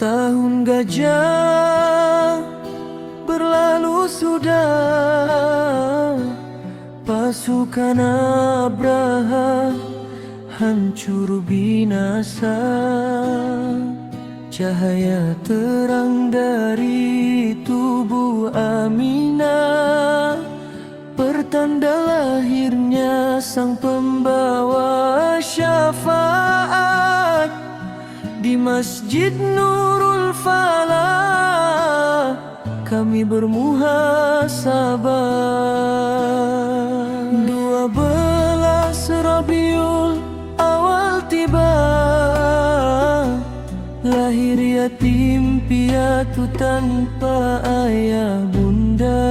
Tahun gajah berlalu sudah, pasukan Abraha hancur binasa. Cahaya terang dari tubuh Aminah, pertanda lahirnya sang pembawa syafaat. Di Masjid Nurul Falah kami bermuhasabah. 12 Rabiul Awal tiba, lahir yatim piatu tanpa ayah bunda.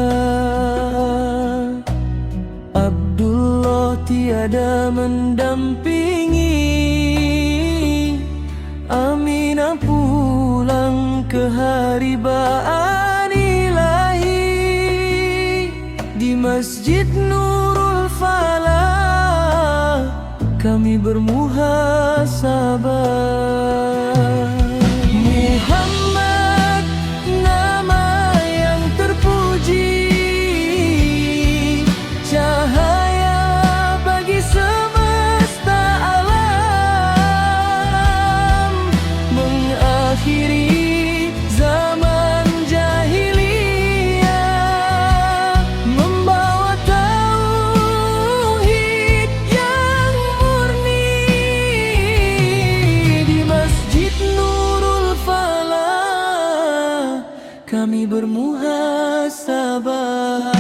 Abdullah tiada mendampingi, Aminah pulang ke haribaan ilahi. Di Masjid Nurul Falah kami bermuhasabah. Muhammad nama yang terpuji, cahaya bagi semesta alam, mengakhiri zaman jahiliyah, membawa tauhid yang murni. Di Masjid Nurul Falah kami bermuhasabah.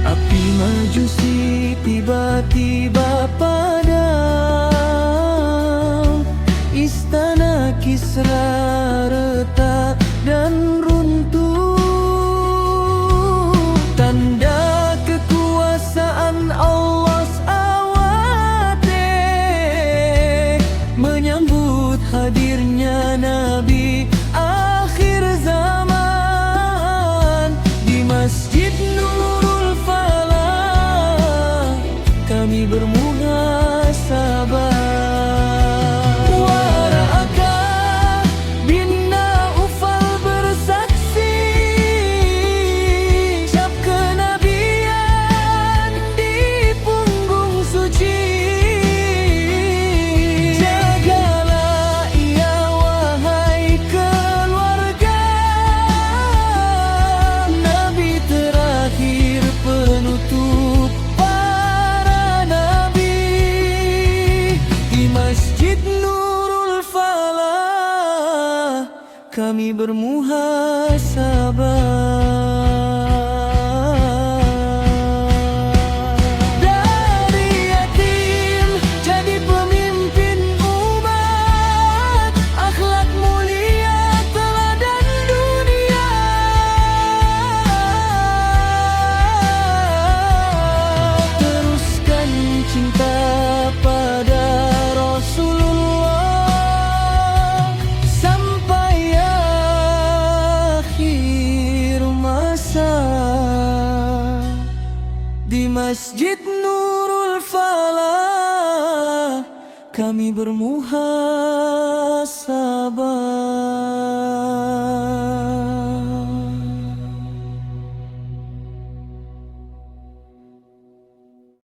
Api majusi tiba-tiba padam, istana Kisra retak dan runtuh. Tanda kekuasaan Allah SWT menyambut hadirnya Nabi akhir zaman. Di Masjid Nurul Falah kami bermuhasabah. Waraka bin Naufal bersaksi, cap kenabian di punggung suci. Jagalah ia wahai keluarga, Nabi terakhir penutup para nabi. Di Masjid Nurul Falah kami bermuhasabah. Dari yatim jadi pemimpin umat, akhlak mulia teladan dunia. Teruskan cinta pada Rasulullah sampai akhir masa. Di Masjid Nurul Falah kami bermuhasabah.